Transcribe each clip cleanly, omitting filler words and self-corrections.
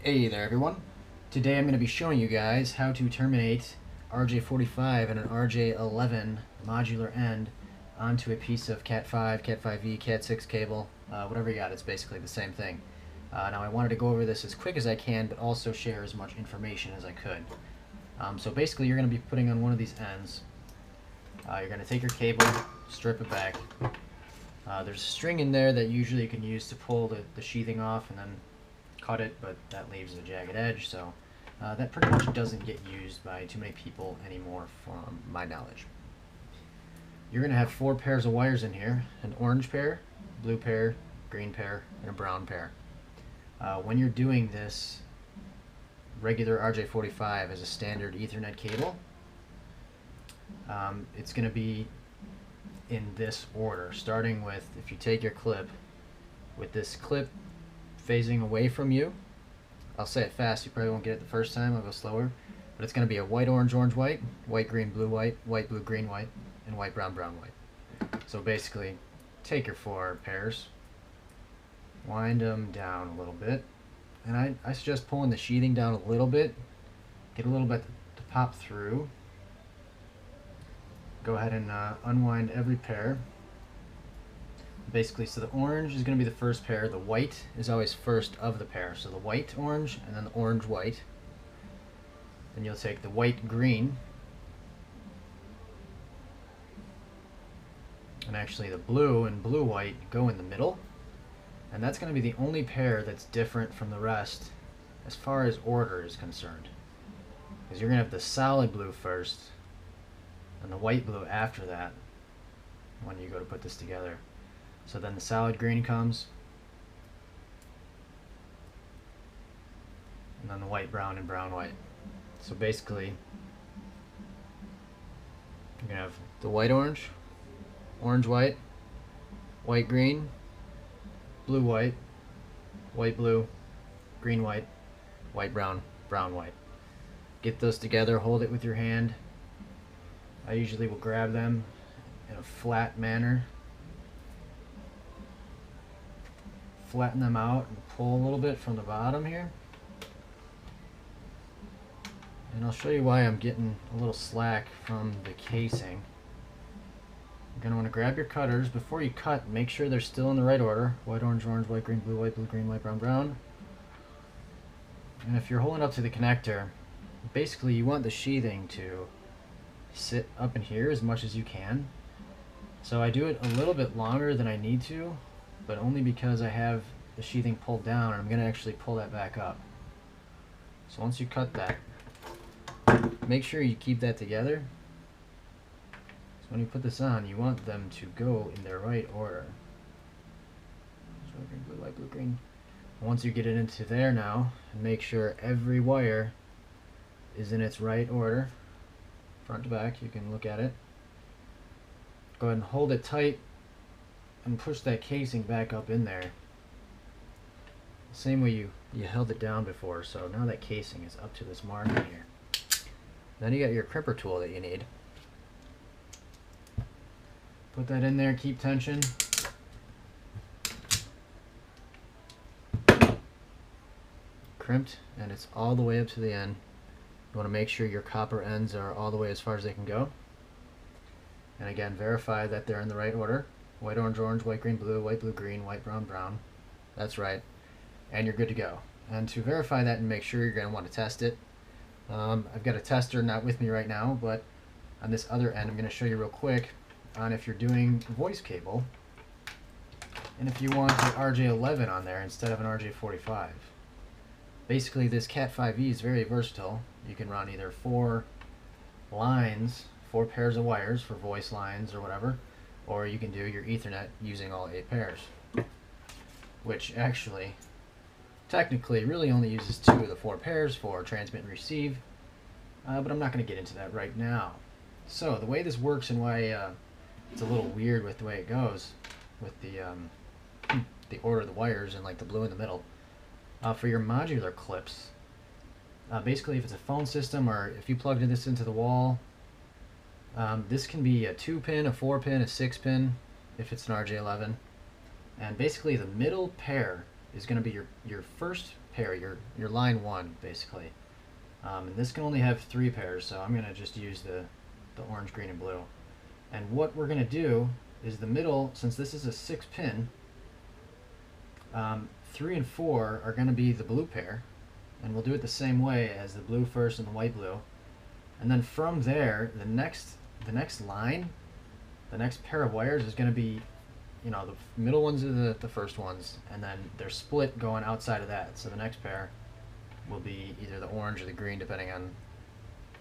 Hey there everyone. Today I'm going to be showing you guys how to terminate RJ45 and an RJ11 modular end onto a piece of Cat5, Cat5e, Cat6 cable, whatever you got, it's basically the same thing. Now I wanted to go over this as quick as I can, but also share as much information as I could. So basically you're going to be putting on one of these ends. You're going to take your cable, strip it back. There's a string in there that usually you can use to pull the sheathing off and then cut it, but that leaves a jagged edge, so that pretty much doesn't get used by too many people anymore from my knowledge. You're going to have 4 pairs of wires in here: an orange pair, blue pair, green pair, and a brown pair. When you're doing this regular RJ45 as a standard Ethernet cable, it's going to be in this order, starting with, if you take your clip, with this clip phasing away from you. I'll say it fast, you probably won't get it the first time, I'll go slower. But it's going to be a white, orange, orange, white, white, green, blue, white, white, blue, green, white, and white, brown, brown, white. So basically, take your 4 pairs, wind them down a little bit, and I suggest pulling the sheathing down a little bit, get a little bit to pop through. Go ahead and unwind every pair. Basically, so the orange is going to be the first pair, the white is always first of the pair. So the white orange and then the orange white. Then you'll take the white green, and actually the blue and blue white go in the middle, and that's going to be the only pair that's different from the rest as far as order is concerned, because you're going to have the solid blue first and the white blue after that when you go to put this together. So then the solid green comes, and then the white, brown, and brown, white. So basically, you're going to have the white, orange, orange, white, white, green, blue, white, white, blue, green, white, white, brown, brown, white. Get those together, hold it with your hand. I usually will grab them in a flat manner, flatten them out and pull a little bit from the bottom here. And I'll show you why I'm getting a little slack from the casing. You're going to want to grab your cutters. Before you cut, make sure they're still in the right order. White, orange, orange, white, green, blue, green, white, brown, brown. And if you're holding up to the connector, basically you want the sheathing to sit up in here as much as you can. So I do it a little bit longer than I need to, but only because I have the sheathing pulled down, and I'm going to actually pull that back up. So once you cut that, make sure you keep that together. So when you put this on, you want them to go in their right order. So green, blue, white, blue, green. And once you get it into there now, and make sure every wire is in its right order, front to back, you can look at it. Go ahead and hold it tight and push that casing back up in there. Same way you held it down before, so now that casing is up to this mark in here. Then you got your crimper tool that you need. Put that in there, keep tension. Crimped, and it's all the way up to the end. You want to make sure your copper ends are all the way as far as they can go. And again, verify that they're in the right order. White, orange, orange, white, green, blue, green, white, brown, brown. That's right. And you're good to go. And to verify that and make sure, you're going to want to test it. I've got a tester not with me right now, but on this other end, I'm going to show you real quick on if you're doing voice cable and if you want the RJ11 on there instead of an RJ45. Basically, this Cat5e is very versatile. You can run either 4 lines, 4 pairs of wires for voice lines or whatever, or you can do your Ethernet using all 8 pairs, which actually technically really only uses 2 of the 4 pairs for transmit and receive, but I'm not going to get into that right now. So the way this works and why it's a little weird with the way it goes with the order of the wires and like the blue in the middle, for your modular clips, basically if it's a phone system or if you plugged this into the wall, this can be a 2-pin, a 4-pin, a 6-pin if it's an RJ11, and basically the middle pair is going to be your first pair, your line 1 basically. And this can only have 3 pairs, so I'm going to just use the orange, green, and blue. And what we're going to do is the middle, since this is a 6-pin, 3 and 4 are going to be the blue pair, and we'll do it the same way as the blue first and the white blue. And then from there, the next line, the next pair of wires is going to be, you know, the middle ones are the first ones, and then they're split going outside of that. So the next pair will be either the orange or the green, depending on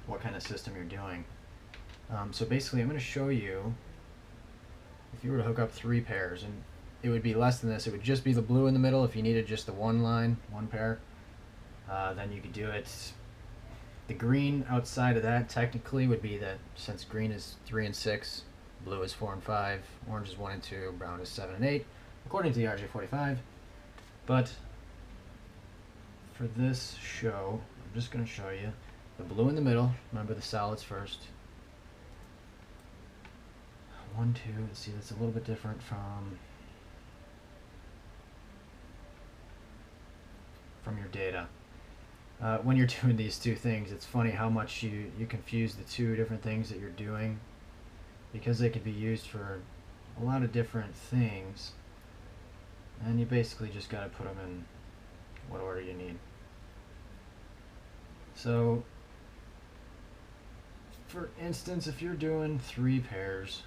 what kind of system you're doing. So basically, I'm going to show you if you were to hook up 3 pairs, and it would be less than this. It would just be the blue in the middle. If you needed just the one line, one pair, then you could do it. The green outside of that technically would be that since green is 3 and 6, blue is 4 and 5, orange is 1 and 2, brown is 7 and 8, according to the RJ45. But for this show, I'm just going to show you the blue in the middle. Remember the solids first. 1, 2, let's see, that's a little bit different from your data. When you're doing these two things, it's funny how much you confuse the two different things that you're doing, because they could be used for a lot of different things, and you basically just got to put them in what order you need. So for instance, if you're doing 3 pairs,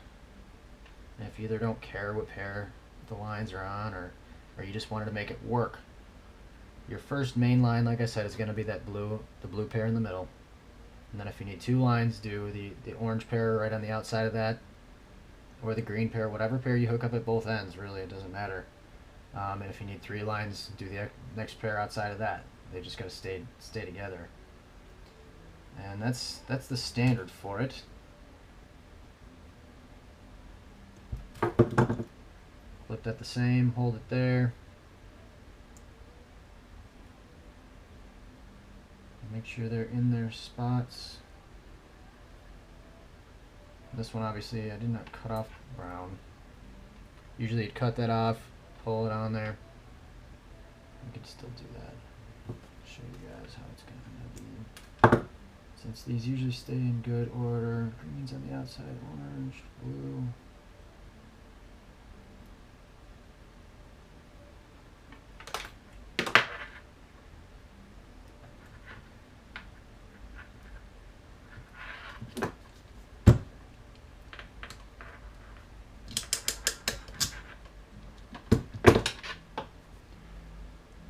if you either don't care what pair the lines are on, or you just wanted to make it work, your first main line, like I said, is going to be that the blue pair in the middle. And then if you need 2 lines, do the orange pair right on the outside of that, or the green pair, whatever pair you hook up at both ends, really, it doesn't matter. And if you need 3 lines, do the next pair outside of that. They just got to stay together. And that's the standard for it. Flip that the same, hold it there. Make sure they're in their spots. This one, obviously, I did not cut off brown. Usually you'd cut that off, pull it on there. You could still do that. Show you guys how it's going to be. Since these usually stay in good order, green's on the outside, orange, blue.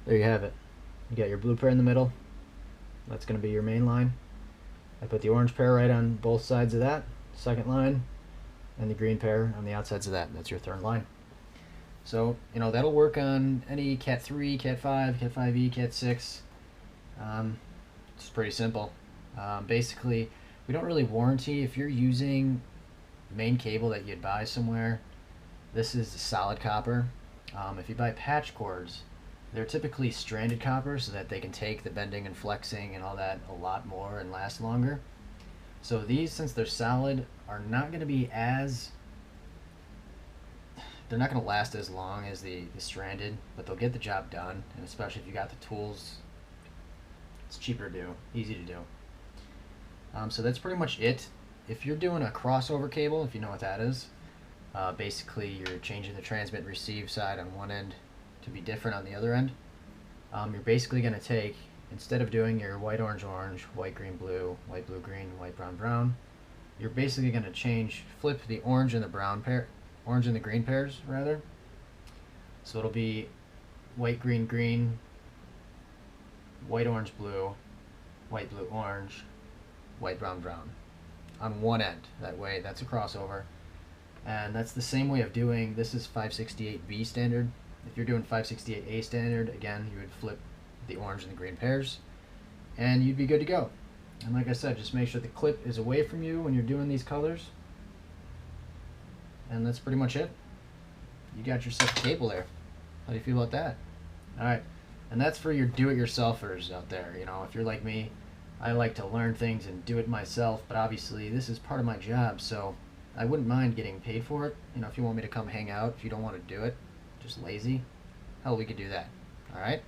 There you have it. You got your blue pair in the middle. That's going to be your main line. I put the orange pair right on both sides of that, second line, and the green pair on the outsides of that. That's your third line. So, you know, that'll work on any Cat3, Cat5, Cat5e, Cat6. It's pretty simple. Basically, we don't really warranty if you're using main cable that you'd buy somewhere. This is solid copper. If you buy patch cords, they're typically stranded copper so that they can take the bending and flexing and all that a lot more and last longer. So these, since they're solid, are not going to be they're not going to last as long as the stranded, but they'll get the job done. And especially if you got the tools, it's cheaper to do, easy to do. So that's pretty much it. If you're doing a crossover cable, if you know what that is, basically you're changing the transmit and receive side on one end to be different on the other end. You're basically going to take, instead of doing your white, orange, orange, white, green, blue, white, blue, green, white, brown, brown, you're basically going to flip the orange and the brown pair, orange and the green pairs rather. So it'll be white, green, green, white, orange, blue, white, blue, orange, white, brown, brown on one end. That way, that's a crossover. And that's the same way of doing, this is 568B standard. If you're doing 568A standard, again, you would flip the orange and the green pairs, and you'd be good to go. And like I said, just make sure the clip is away from you when you're doing these colors. And that's pretty much it. You got yourself a cable there. How do you feel about that? Alright, and that's for your do-it-yourselfers out there. You know, if you're like me, I like to learn things and do it myself, but obviously this is part of my job, so I wouldn't mind getting paid for it. You know, if you want me to come hang out, if you don't want to do it, just lazy, hell, we could do that. All right,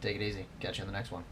take it easy. Catch you in the next one.